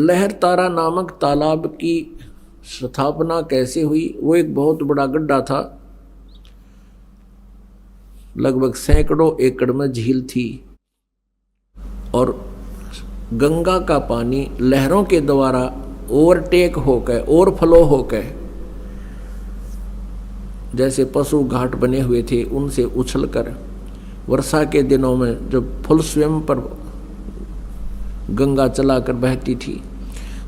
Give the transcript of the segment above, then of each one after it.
लहरतारा नामक तालाब की स्थापना कैसे हुई? वो एक बहुत बड़ा गड्ढा था, लगभग सैकड़ों एकड़ में झील थी और गंगा का पानी लहरों के द्वारा ओवरटेक होकर ओवरफ्लो होकर, जैसे पशु घाट बने हुए थे उनसे उछलकर वर्षा के दिनों में जब फुल स्वयं पर गंगा चलाकर बहती थी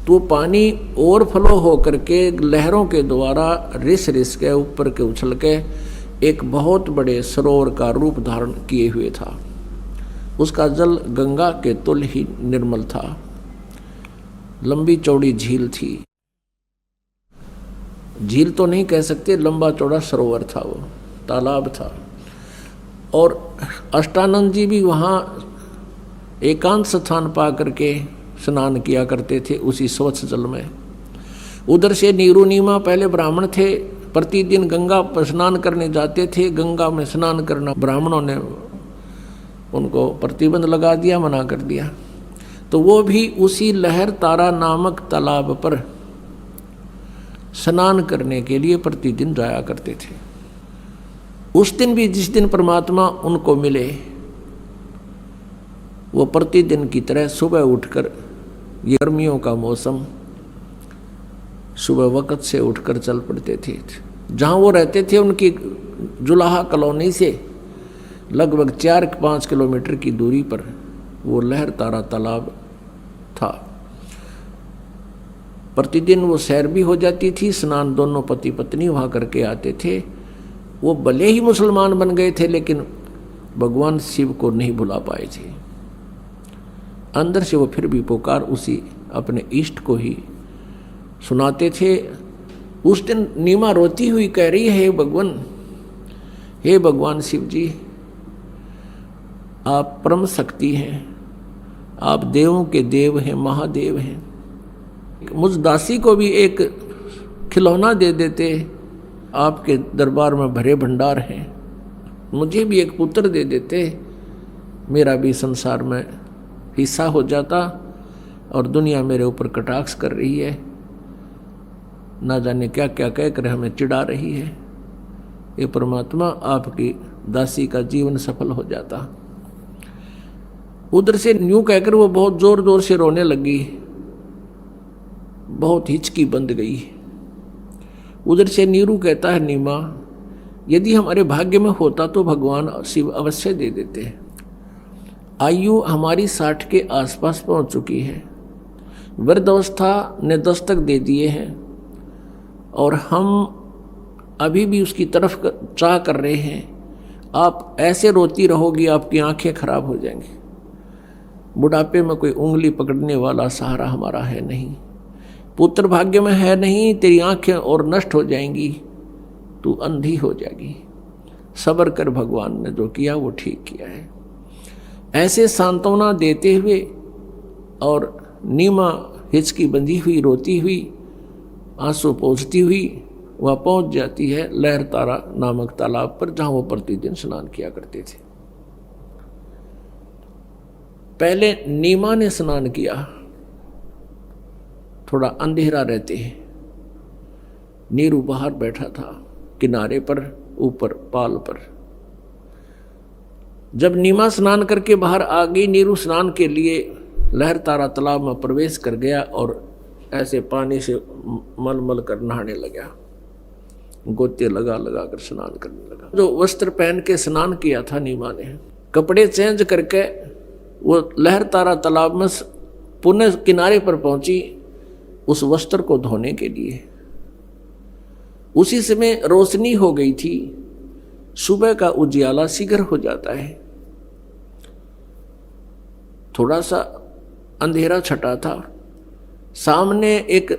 तो पानी ओवरफ्लो होकर के लहरों के द्वारा रिस रिस के ऊपर के उछल के एक बहुत बड़े सरोवर का रूप धारण किए हुए था। उसका जल गंगा के तुल्य ही निर्मल था। लंबी चौड़ी झील थी, झील तो नहीं कह सकते, लंबा चौड़ा सरोवर था, वो तालाब था। और अष्टानंद जी भी वहाँ एकांत स्थान पा करके स्नान किया करते थे उसी स्वच्छ जल में। उधर से नीरू नीमा पहले ब्राह्मण थे, प्रतिदिन गंगा पर स्नान करने जाते थे। गंगा में स्नान करना ब्राह्मणों ने उनको प्रतिबंध लगा दिया, मना कर दिया। तो वो भी उसी लहरतारा नामक तालाब पर स्नान करने के लिए प्रतिदिन जाया करते थे। उस दिन भी जिस दिन परमात्मा उनको मिले, वो प्रतिदिन की तरह सुबह उठकर, ये गर्मियों का मौसम, सुबह वक़्त से उठकर चल पड़ते थे। जहाँ वो रहते थे उनकी जुलाहा कॉलोनी से लगभग 4-5 किलोमीटर की दूरी पर वो लहरतारा तालाब था। प्रतिदिन वो सैर भी हो जाती थी, स्नान दोनों पति पत्नी वहाँ करके आते थे। वो भले ही मुसलमान बन गए थे लेकिन भगवान शिव को नहीं भुला पाए थे। अंदर से वो फिर भी पुकार उसी अपने इष्ट को ही सुनाते थे। उस दिन नीमा रोती हुई कह रही है, हे भगवान शिव जी, आप परम शक्ति हैं, आप देवों के देव हैं, महादेव हैं। मुझ दासी को भी एक खिलौना दे देते, आपके दरबार में भरे भंडार हैं। मुझे भी एक पुत्र दे देते, मेरा भी संसार में हिस्सा हो जाता। और दुनिया मेरे ऊपर कटाक्ष कर रही है, ना जाने क्या क्या कहकर हमें चिढ़ा रही है। ये परमात्मा आपकी दासी का जीवन सफल हो जाता। उधर से यूं कहकर वो बहुत जोर जोर से रोने लगी, बहुत हिचकी बंद गई। उधर से नीरू कहता है, नीमा, यदि हमारे भाग्य में होता तो भगवान शिव अवश्य दे देते। आयु हमारी 60 के आसपास पहुंच चुकी है, वृद्धावस्था ने दस्तक दे दिए हैं और हम अभी भी उसकी तरफ चाह कर रहे हैं। आप ऐसे रोती रहोगी, आपकी आंखें खराब हो जाएंगी। बुढ़ापे में कोई उंगली पकड़ने वाला सहारा हमारा है नहीं, पुत्र भाग्य में है नहीं, तेरी आंखें और नष्ट हो जाएंगी, तू अंधी हो जाएगी। सब्र कर, भगवान ने जो किया वो ठीक किया है। ऐसे सांत्वना देते हुए और नीमा हिचकी बंधी हुई रोती हुई, आंसू पोंछती हुई वह पहुंच जाती है लहरतारा नामक तालाब पर, जहां वो प्रतिदिन स्नान किया करते थे। पहले नीमा ने स्नान किया, थोड़ा अंधेरा रहते हैं। नीरू बाहर बैठा था किनारे पर, ऊपर पाल पर। जब नीमा स्नान करके बाहर आ गई, नीरू स्नान के लिए लहरतारा तालाब में प्रवेश कर गया और ऐसे पानी से मल कर नहाने लगा, गोते लगा लगा कर स्नान करने लगा। जो वस्त्र पहन के स्नान किया था नीमा ने, कपड़े चेंज करके वो लहरतारा तालाब में पुनः किनारे पर पहुंची उस वस्त्र को धोने के लिए। उसी समय रोशनी हो गई थी, सुबह का उजियाला शीघ्र हो जाता है। थोड़ा सा अंधेरा छटा था। सामने एक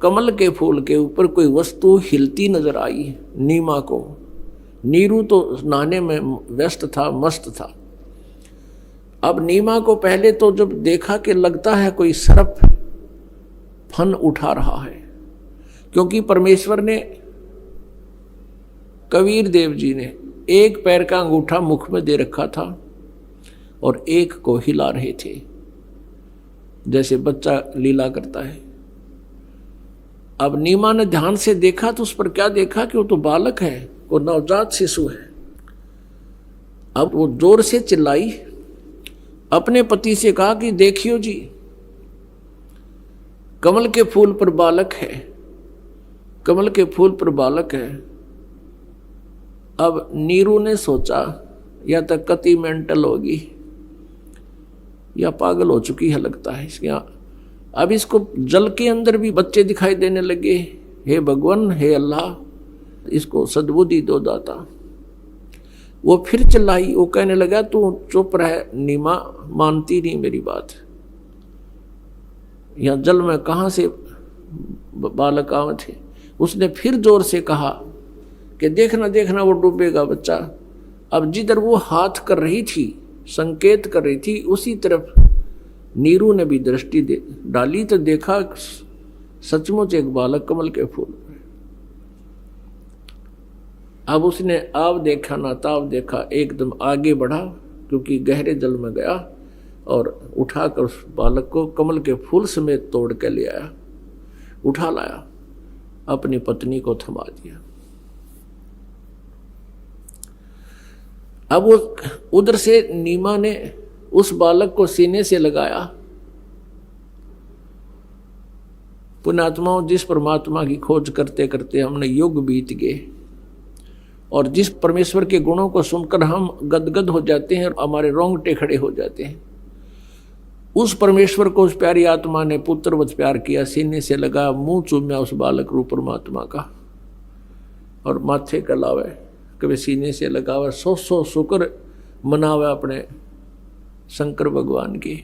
कमल के फूल के ऊपर कोई वस्तु हिलती नजर आई नीमा को। नीरू तो नहाने में व्यस्त था, मस्त था। अब नीमा को पहले तो जब देखा कि लगता है कोई सर्प फन उठा रहा है, क्योंकि परमेश्वर ने, कबीर देव जी ने एक पैर का अंगूठा मुख में दे रखा था और एक को हिला रहे थे। जैसे बच्चा लीला करता है। अब नीमा ने ध्यान से देखा तो उस पर क्या देखा कि वो तो बालक है, वो नवजात शिशु है। अब वो जोर से चिल्लाई, अपने पति से कहा कि देखियो जी, कमल के फूल पर बालक है, कमल के फूल पर बालक है। अब नीरू ने सोचा या तो कति मेंटल होगी या पागल हो चुकी है लगता है इसके। अब इसको जल के अंदर भी बच्चे दिखाई देने लगे। हे भगवान, हे अल्लाह, इसको सद्बुद्धि दो दाता। वो फिर चिल्लाई, वो कहने लगा तू चुप रह नीमा, मानती नहीं मेरी बात। या जल में कहाँ से बालक आवे थे। उसने फिर जोर से कहा कि देखना देखना वो डूबेगा बच्चा। अब जिधर वो हाथ कर रही थी, संकेत कर रही थी, उसी तरफ नीरू ने भी दृष्टि डाली तो देखा सचमुच एक बालक कमल के फूल पर। अब उसने आव देखा ना ताव देखा, एकदम आगे बढ़ा क्योंकि गहरे जल में गया और उठाकर उस बालक को कमल के फूल समेत तोड़ के ले आया, उठा लाया, अपनी पत्नी को थमा दिया। अब वो उधर से नीमा ने उस बालक को सीने से लगाया। पुण्यात्माओं, जिस परमात्मा की खोज करते करते हमने युग बीत गए और जिस परमेश्वर के गुणों को सुनकर हम गदगद हो जाते हैं और हमारे रोंगटे खड़े हो जाते हैं, उस परमेश्वर को उस प्यारी आत्मा ने पुत्रवत प्यार किया, सीने से लगा, मुंह चूम्या उस बालक रूप परमात्मा का और माथे का लावे, कभी सीने से लगावे, सौ शुक्र मनावे अपने शंकर भगवान की।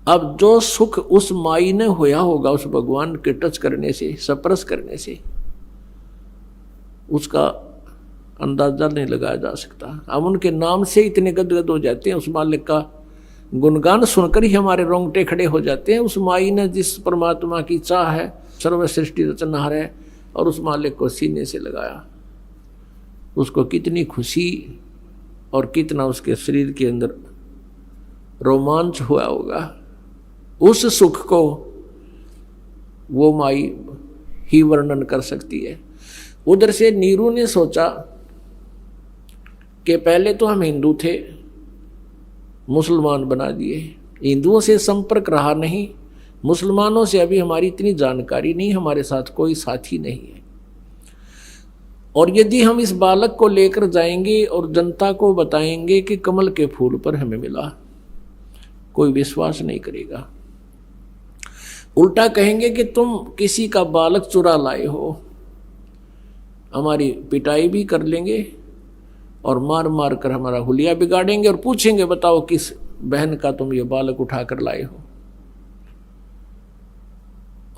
अब जो सुख उस माई ने होया होगा उस भगवान के टच करने से, स्पर्श करने से, उसका अंदाजा नहीं लगाया जा सकता। हम उनके नाम से इतने गदगद हो जाते हैं, उस मालिक का गुणगान सुनकर ही हमारे रोंगटे खड़े हो जाते हैं। उस माई ने जिस परमात्मा की चाह है, सर्व सृष्टि रचनहार है, और उस मालिक को सीने से लगाया, उसको कितनी खुशी और कितना उसके शरीर के अंदर रोमांच हुआ होगा। उस सुख को वो माई ही वर्णन कर सकती है। उधर से नीरू ने सोचा कि पहले तो हम हिंदू थे, मुसलमान बना दिए, हिंदुओं से संपर्क रहा नहीं, मुसलमानों से अभी हमारी इतनी जानकारी नहीं, हमारे साथ कोई साथी नहीं है। और यदि हम इस बालक को लेकर जाएंगे और जनता को बताएंगे कि कमल के फूल पर हमें मिला, कोई विश्वास नहीं करेगा। उल्टा कहेंगे कि तुम किसी का बालक चुरा लाए हो, हमारी पिटाई भी कर लेंगे और मार मार कर हमारा हुलिया बिगाड़ेंगे और पूछेंगे बताओ किस बहन का तुम ये बालक उठा कर लाए हो,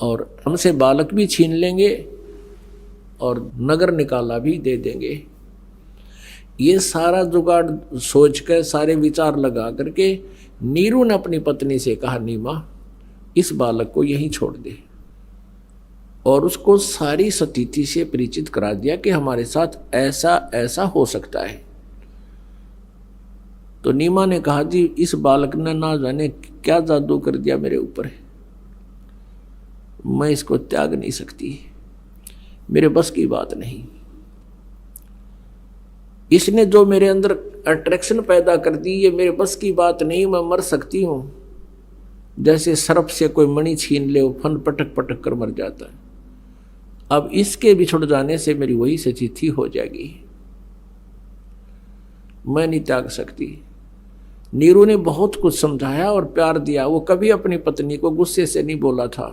और हमसे बालक भी छीन लेंगे और नगर निकाला भी दे देंगे। ये सारा जुगाड़ सोच कर, सारे विचार लगा करके नीरू ने अपनी पत्नी से कहा, नीमा इस बालक को यहीं छोड़ दे, और उसको सारी स्थिति से परिचित करा दिया कि हमारे साथ ऐसा ऐसा हो सकता है। तो नीमा ने कहा, जी इस बालक ने ना जाने क्या जादू कर दिया मेरे ऊपर, मैं इसको त्याग नहीं सकती, मेरे बस की बात नहीं। इसने जो मेरे अंदर अट्रैक्शन पैदा कर दी, ये मेरे बस की बात नहीं, मैं मर सकती हूं। जैसे सर्प से कोई मणि छीन ले, वो फन पटक पटक कर मर जाता है। अब इसके बिछुड़ जाने से मेरी वही स्थिति हो जाएगी, मैं नहीं त्याग सकती। नीरू ने बहुत कुछ समझाया और प्यार दिया। वो कभी अपनी पत्नी को गुस्से से नहीं बोला था,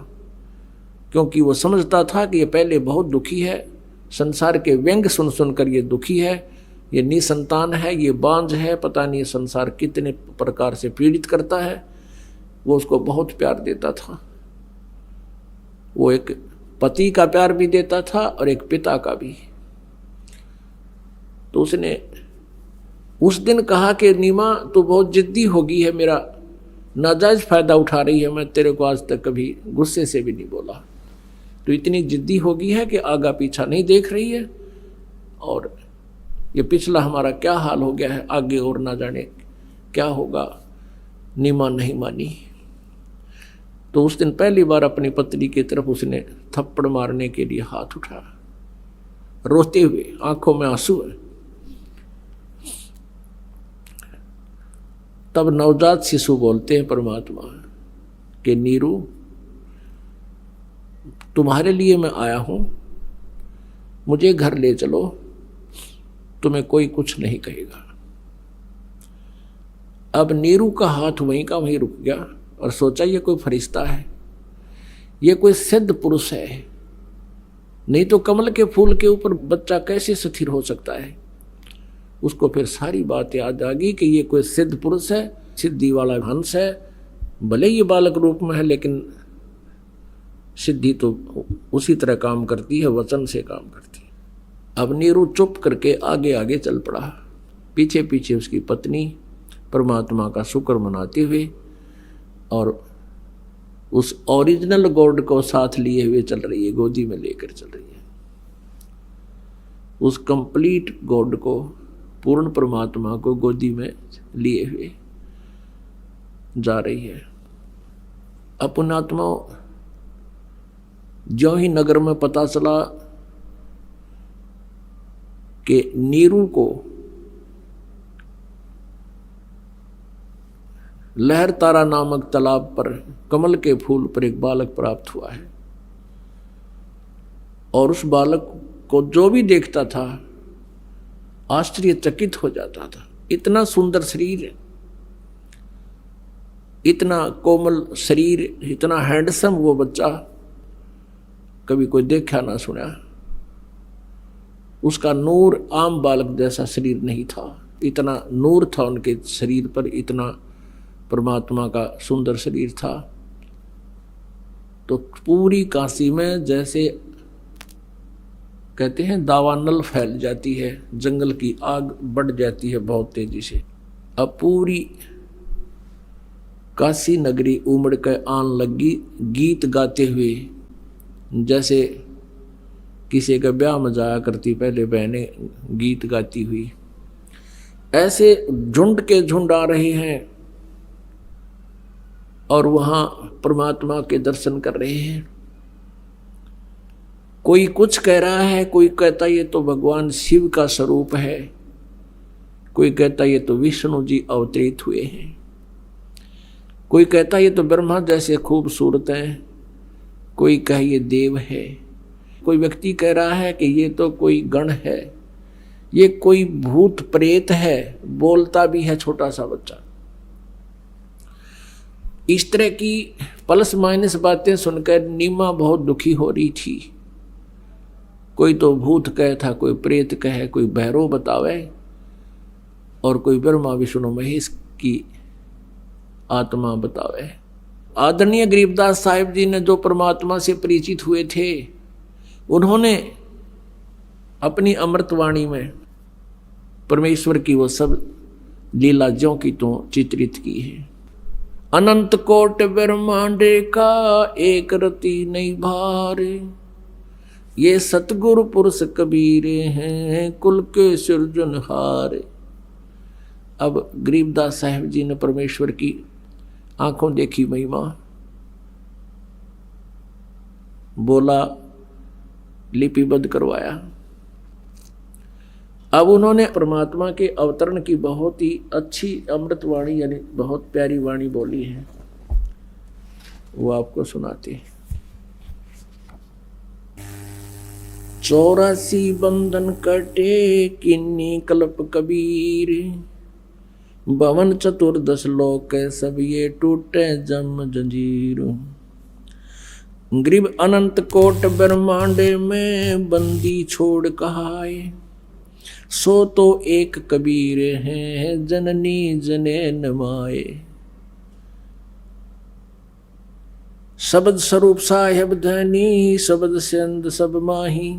क्योंकि वो समझता था कि ये पहले बहुत दुखी है, संसार के व्यंग सुन सुनकर ये दुखी है, ये निसंतान है, ये बांझ है, पता नहीं संसार कितने प्रकार से पीड़ित करता है। वो उसको बहुत प्यार देता था। वो एक पति का प्यार भी देता था और एक पिता का भी। तो उसने उस दिन कहा कि नीमा तू बहुत जिद्दी हो गई है, मेरा नाजायज फायदा उठा रही है, मैं तेरे को आज तक कभी गुस्से से भी नहीं बोला, तो इतनी जिद्दी हो गई है कि आगा पीछा नहीं देख रही है, और ये पिछला हमारा क्या हाल हो गया है, आगे और ना जाने क्या होगा। नीमा नहीं मानी। तो उस दिन पहली बार अपनी पत्नी की तरफ उसने थप्पड़ मारने के लिए हाथ उठाया, रोते हुए, आंखों में आंसू है। तब नवजात शिशु बोलते हैं परमात्मा कि नीरू, तुम्हारे लिए मैं आया हूं, मुझे घर ले चलो, तुम्हें कोई कुछ नहीं कहेगा। अब नीरू का हाथ वहीं का वहीं रुक गया और सोचा ये कोई फरिश्ता है, ये कोई सिद्ध पुरुष है, नहीं तो कमल के फूल के ऊपर बच्चा कैसे स्थिर हो सकता है। उसको फिर सारी बात याद आ गई कि ये कोई सिद्ध पुरुष है, सिद्धि वाला हंस है, भले ये बालक रूप में है लेकिन सिद्धि तो उसी तरह काम करती है, वचन से काम करती है। अब नीरू चुप करके आगे आगे चल पड़ा, पीछे पीछे उसकी पत्नी परमात्मा का शुक्र मनाते हुए और उस ओरिजिनल गॉड को साथ लिए हुए चल रही है, गोदी में लेकर चल रही है। उस कंप्लीट गॉड को, पूर्ण परमात्मा को गोदी में लिए हुए जा रही है। अपनात्मा ज्यों ही नगर में पता चला कि नीरू को लहर तारा नामक तालाब पर कमल के फूल पर एक बालक प्राप्त हुआ है, और उस बालक को जो भी देखता था आश्चर्यचकित हो जाता था। इतना सुंदर शरीर, इतना कोमल शरीर, इतना हैंडसम वो बच्चा कभी कोई देखा ना सुना। उसका नूर आम बालक जैसा शरीर नहीं था, इतना नूर था उनके शरीर पर, इतना परमात्मा का सुंदर शरीर था। तो पूरी काशी में जैसे कहते हैं दावानल फैल जाती है, जंगल की आग बढ़ जाती है बहुत तेजी से। अब पूरी काशी नगरी उमड़ कर आन लगी, गीत गाते हुए, जैसे किसी का ब्याह में जाया करती पहले बहनें गीत गाती हुई, ऐसे झुंड के झुंड आ रहे हैं और वहां परमात्मा के दर्शन कर रहे हैं। कोई कुछ कह रहा है, कोई कहता ये तो भगवान शिव का स्वरूप है, कोई कहता ये तो विष्णु जी अवतरित हुए हैं, कोई कहता ये तो ब्रह्मा जैसे खूबसूरत हैं, कोई कहे ये देव है, कोई व्यक्ति कह रहा है कि ये तो कोई गण है, ये कोई भूत प्रेत है, बोलता भी है छोटा सा बच्चा। इस तरह की प्लस माइनस बातें सुनकर नीमा बहुत दुखी हो रही थी। कोई तो भूत कहे था, कोई प्रेत कहे, कोई भैरव बतावे, और कोई ब्रह्मा विष्णु महेश की आत्मा बतावे। आदरणीय गरीबदास साहिब जी ने जो परमात्मा से परिचित हुए थे, उन्होंने अपनी अमृतवाणी में परमेश्वर की वो सब लीला ज्यों की तो चित्रित की है। अनंत कोट ब्रह्मांडे का एक रति नहीं भार, ये सतगुरु पुरुष कबीरे हैं कुल के सृजनहार। अब गरीबदास साहिब जी ने परमेश्वर की आंखों देखी महिमा, बोला, लिपिबद्ध करवाया। अब उन्होंने परमात्मा के अवतरण की बहुत ही अच्छी अमृत वाणी, यानी बहुत प्यारी वाणी बोली है, वो आपको सुनाते हैं। 84 बंधन कटे किन्नी कल्प कबीर, भवन चतुर्दश लोक सब ये टूटे जम जंजीर। गरीब अनंत कोट ब्रह्मांडे में बंदी छोड़ कहाए, सो तो एक कबीर हैं जननी जने नमाए। शब्द स्वरूप साहेब धनी, शब्द सिंध सब माही,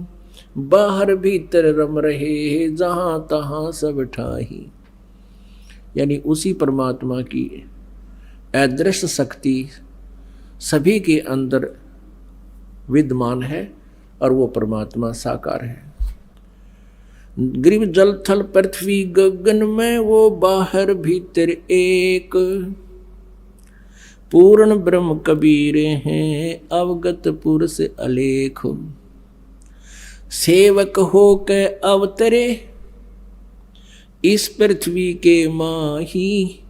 बाहर भीतर रम रहे जहां तहां सब ठाही। यानी उसी परमात्मा की अदृश्य शक्ति सभी के अंदर विद्यमान है और वो परमात्मा साकार है। गरीब जल थल पृथ्वी गगन में वो बाहर भीतर एक, पूर्ण ब्रह्म कबीर हैं अवगत पुरुष अलेख। सेवक हो के अवतरे इस पृथ्वी के माही,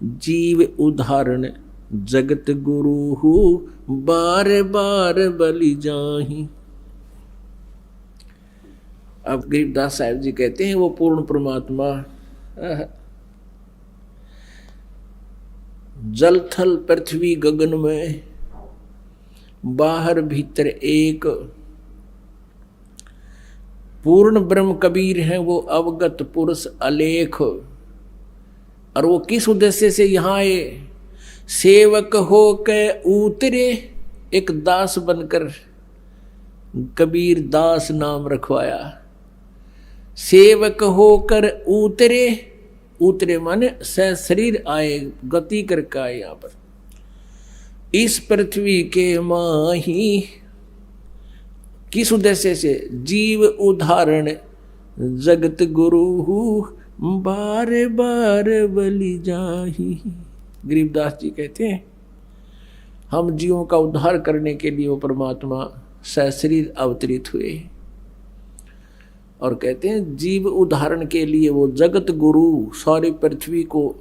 जीव उदाहरण जगत गुरु हो बार बार बलि जाही। अब गरीबदास साहब जी कहते हैं वो पूर्ण परमात्मा जल थल पृथ्वी गगन में बाहर भीतर एक, पूर्ण ब्रह्म कबीर हैं वो अवगत पुरुष अलेख। और वो किस उद्देश्य से यहाँ आए? सेवक हो के उतरे, एक दास बनकर कबीर दास नाम रखवाया। सेवक होकर उतरे, उतरे माने शरीर आए, गति करके आए यहाँ पर। इस पृथ्वी के माही, किस उद्देश्य से? जीव उदाहरण जगत गुरु बार बार बलि जाही। गरीबदास जी कहते हैं हम जीवों का उद्धार करने के लिए वो परमात्मा सशरीर अवतरित हुए। और कहते हैं जीव उदाहरण के लिए वो जगत गुरु, सारी पृथ्वी को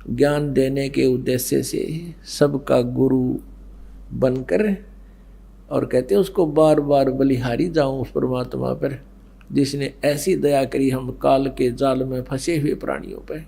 ज्ञान देने के उद्देश्य से सबका गुरु बनकर, और कहते हैं उसको बार बार बलिहारी जाऊं उस परमात्मा पर जिसने ऐसी दया करी हम काल के जाल में फंसे हुए प्राणियों पर।